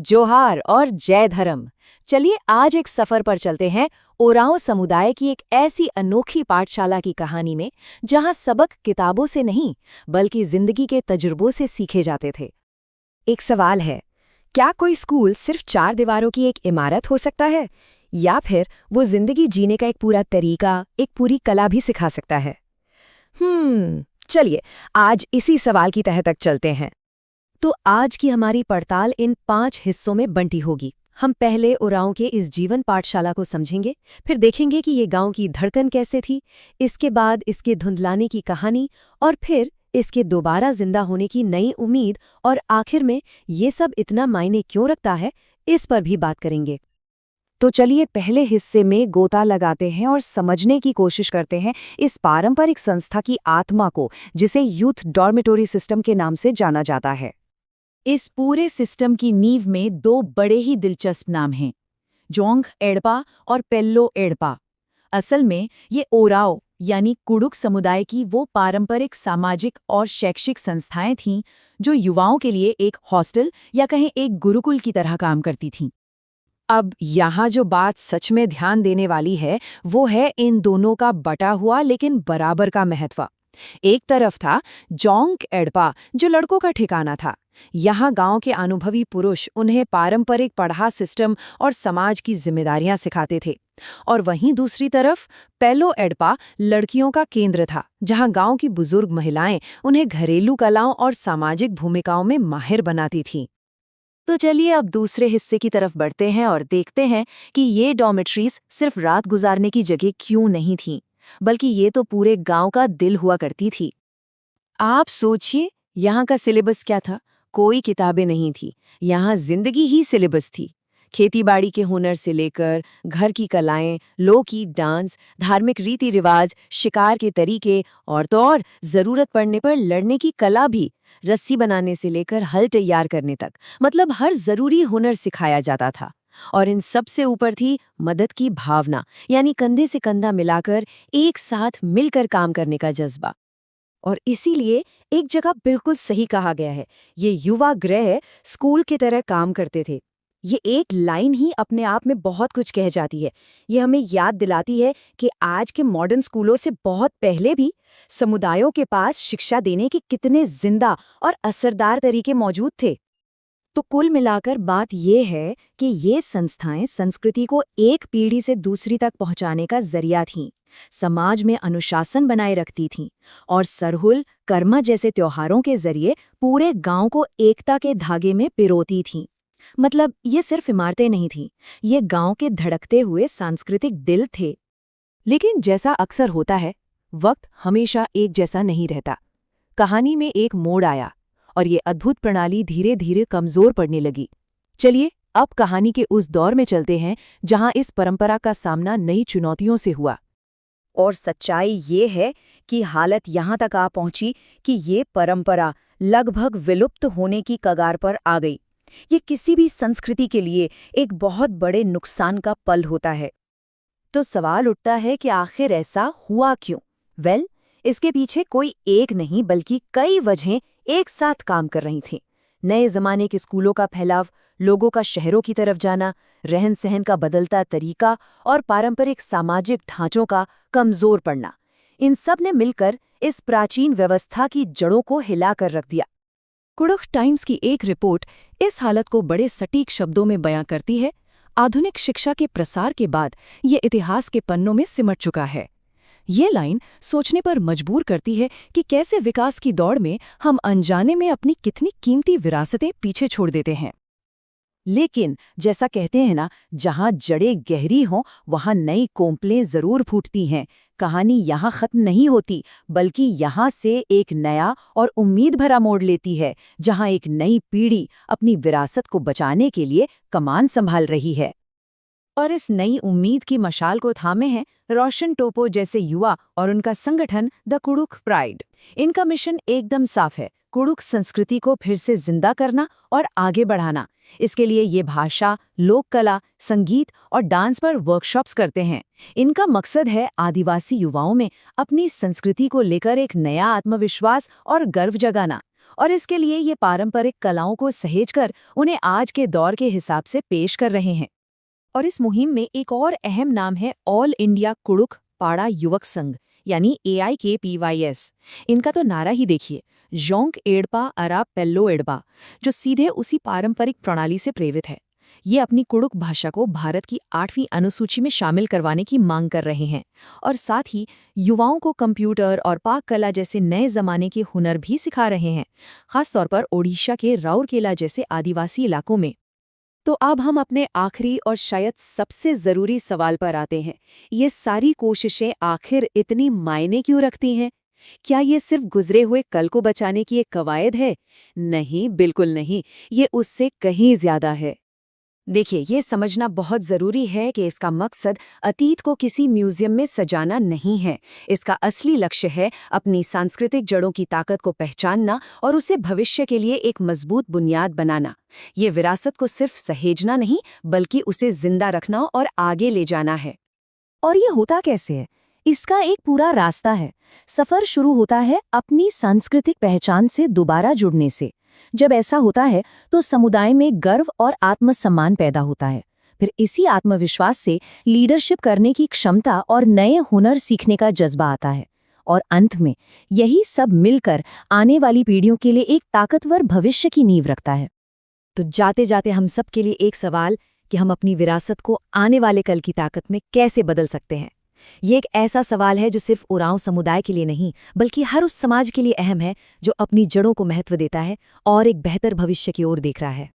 जोहार और जय धर्म। चलिए आज एक सफर पर चलते हैं ओरांव समुदाय की एक ऐसी अनोखी पाठशाला की कहानी में जहां सबक किताबों से नहीं बल्कि जिंदगी के तजुर्बों से सीखे जाते थे। एक सवाल है, क्या कोई स्कूल सिर्फ 4 दीवारों की एक इमारत हो सकता है, या फिर वो जिंदगी जीने का एक पूरा तरीका, एक पूरी कला भी सिखा सकता है? चलिए आज इसी सवाल की तह तक चलते हैं। तो आज की हमारी पड़ताल इन 5 हिस्सों में बंटी होगी। हम पहले ओरांव के इस जीवन पाठशाला को समझेंगे, फिर देखेंगे कि ये गांव की धड़कन कैसे थी, इसके बाद इसके धुंधलाने की कहानी, और फिर इसके दोबारा जिंदा होने की नई उम्मीद, और आखिर में ये सब इतना मायने क्यों रखता है, इस पर भी बात करेंगे। तो चलिए पहले हिस्से में गोता लगाते हैं और समझने की कोशिश करते हैं इस पारंपरिक संस्था की आत्मा को, जिसे यूथ डॉर्मेटोरी सिस्टम के नाम से जाना जाता है। इस पूरे सिस्टम की नींव में 2 बड़े ही दिलचस्प नाम हैं, जोंग एड़पा और पेल्लो एड़पा। असल में ये ओराव यानी कुडुक समुदाय की वो पारंपरिक सामाजिक और शैक्षिक संस्थाएं थीं जो युवाओं के लिए एक हॉस्टल या कहें एक गुरुकुल की तरह काम करती थीं। अब यहाँ जो बात सच में ध्यान देने वाली है वो है इन दोनों का बटा हुआ लेकिन बराबर का महत्व। एक तरफ था जोंग एड़पा, जो लड़कों का ठिकाना था। यहाँ गांव के अनुभवी पुरुष उन्हें पारंपरिक पढ़ा सिस्टम और समाज की जिम्मेदारियां सिखाते थे। और वहीं दूसरी तरफ पेलो एड़पा लड़कियों का केंद्र था, जहां गांव की बुजुर्ग महिलाएं उन्हें घरेलू कलाओं और सामाजिक भूमिकाओं में माहिर बनाती थीं। तो चलिए अब दूसरे हिस्से की तरफ बढ़ते हैं और देखते हैं कि ये डॉर्मेट्रीज सिर्फ रात गुजारने की जगह क्यों नहीं थीं, बल्कि ये तो पूरे गांव का दिल हुआ करती थी। आप सोचिए, यहाँ का सिलेबस क्या था? कोई किताबें नहीं थी, यहाँ जिंदगी ही सिलेबस थी। खेतीबाड़ी के हुनर से लेकर घर की कलाएं, लोकगीत, डांस, धार्मिक रीति रिवाज, शिकार के तरीके, और तो और जरूरत पड़ने पर लड़ने की कला भी। रस्सी बनाने से लेकर हल तैयार करने तक, मतलब हर जरूरी हुनर सिखाया जाता था। और इन सब से ऊपर थी मदद की भावना, यानी कंधे से कंधा मिलाकर एक साथ मिलकर काम करने का जज्बा। और इसीलिए एक जगह बिल्कुल सही कहा गया है, ये युवा गृह स्कूल की तरह काम करते थे। ये एक लाइन ही अपने आप में बहुत कुछ कह जाती है। ये हमें याद दिलाती है कि आज के मॉडर्न स्कूलों से बहुत पहले भी समुदायों के पास शिक्षा देने के कितने जिंदा और असरदार तरीके मौजूद थे। तो कुल मिलाकर बात ये है कि ये संस्थाएं संस्कृति को एक पीढ़ी से दूसरी तक पहुंचाने का जरिया थीं, समाज में अनुशासन बनाए रखती थीं, और सरहुल, कर्मा जैसे त्योहारों के जरिए पूरे गांव को एकता के धागे में पिरोती थीं। मतलब ये सिर्फ इमारतें नहीं थीं, ये गांव के धड़कते हुए सांस्कृतिक दिल थे। लेकिन जैसा अक्सर होता है, वक्त हमेशा एक जैसा नहीं रहता। कहानी में एक मोड़ आया और ये अद्भुत प्रणाली धीरे धीरे कमजोर पड़ने लगी। चलिए अब कहानी के उस दौर में चलते हैं जहां इस परंपरा का सामना नई चुनौतियों से हुआ। और सच्चाई ये है कि हालत यहाँ तक आ पहुंची कि ये परंपरा लगभग विलुप्त होने की कगार पर आ गई। ये किसी भी संस्कृति के लिए एक बहुत बड़े नुकसान का पल होता है। तो सवाल उठता है कि आखिर ऐसा हुआ क्यों? इसके पीछे कोई एक नहीं बल्कि कई वजहें एक साथ काम कर रही थीं। नए जमाने के स्कूलों का फैलाव, लोगों का शहरों की तरफ जाना, रहन सहन का बदलता तरीका, और पारंपरिक सामाजिक ढांचों का कमजोर पड़ना, इन सब ने मिलकर इस प्राचीन व्यवस्था की जड़ों को हिलाकर रख दिया। कुडुख टाइम्स की एक रिपोर्ट इस हालत को बड़े सटीक शब्दों में बयां करती है। आधुनिक शिक्षा के प्रसार के बाद ये इतिहास के पन्नों में सिमट चुका है। ये लाइन सोचने पर मजबूर करती है कि कैसे विकास की दौड़ में हम अनजाने में अपनी कितनी कीमती विरासतें पीछे छोड़ देते हैं। लेकिन जैसा कहते हैं ना, जहां जड़ें गहरी हों वहां नई कोंपलें जरूर फूटती हैं। कहानी यहाँ खत्म नहीं होती, बल्कि यहाँ से एक नया और उम्मीद भरा मोड़ लेती है, जहां एक नई पीढ़ी अपनी विरासत को बचाने के लिए कमान संभाल रही है। और इस नई उम्मीद की मशाल को थामे हैं रोशन टोपो जैसे युवा और उनका संगठन द कुडुख प्राइड। इनका मिशन एकदम साफ है, कुडुख संस्कृति को फिर से जिंदा करना और आगे बढ़ाना। इसके लिए ये भाषा, लोक कला, संगीत और डांस पर वर्कशॉप्स करते हैं। इनका मकसद है आदिवासी युवाओं में अपनी संस्कृति को लेकर एक नया आत्मविश्वास और गर्व जगाना। और इसके लिए ये पारंपरिक कलाओं को सहेजकर उन्हें आज के दौर के हिसाब से पेश कर रहे हैं। और इस मुहिम में एक और अहम नाम है ऑल इंडिया कुड़ुख पाड़ा युवक संघ, यानी AIKPYS। इनका तो नारा ही देखिए, जोंक एड़पा अरा पेल्लो एड़बा, जो सीधे उसी पारंपरिक प्रणाली से प्रेरित है। ये अपनी कुड़ुक भाषा को भारत की 8वीं अनुसूची में शामिल करवाने की मांग कर रहे हैं और साथ ही युवाओं को कंप्यूटर और पाक कला जैसे नए जमाने के हुनर भी सिखा रहे हैं, खासतौर पर ओडिशा के राउरकेला जैसे आदिवासी इलाकों में। तो अब हम अपने आखिरी और शायद सबसे ज़रूरी सवाल पर आते हैं। ये सारी कोशिशें आखिर इतनी मायने क्यों रखती हैं? क्या ये सिर्फ गुजरे हुए कल को बचाने की एक कवायद है? नहीं, बिल्कुल नहीं। ये उससे कहीं ज़्यादा है। देखिए, ये समझना बहुत ज़रूरी है कि इसका मकसद अतीत को किसी म्यूज़ियम में सजाना नहीं है। इसका असली लक्ष्य है अपनी सांस्कृतिक जड़ों की ताकत को पहचानना और उसे भविष्य के लिए एक मजबूत बुनियाद बनाना। ये विरासत को सिर्फ सहेजना नहीं, बल्कि उसे जिंदा रखना और आगे ले जाना है। और ये होता कैसे है? इसका एक पूरा रास्ता है। सफ़र शुरू होता है अपनी सांस्कृतिक पहचान से दोबारा जुड़ने से। जब ऐसा होता है तो समुदाय में गर्व और आत्मसम्मान पैदा होता है। फिर इसी आत्मविश्वास से लीडरशिप करने की क्षमता और नए हुनर सीखने का जज्बा आता है। और अंत में यही सब मिलकर आने वाली पीढ़ियों के लिए एक ताकतवर भविष्य की नींव रखता है। तो जाते जाते हम सब के लिए एक सवाल कि हम अपनी विरासत को आने वाले कल की ताकत में कैसे बदल सकते हैं। ये एक ऐसा सवाल है जो सिर्फ उरांव समुदाय के लिए नहीं, बल्कि हर उस समाज के लिए अहम है जो अपनी जड़ों को महत्व देता है और एक बेहतर भविष्य की ओर देख रहा है।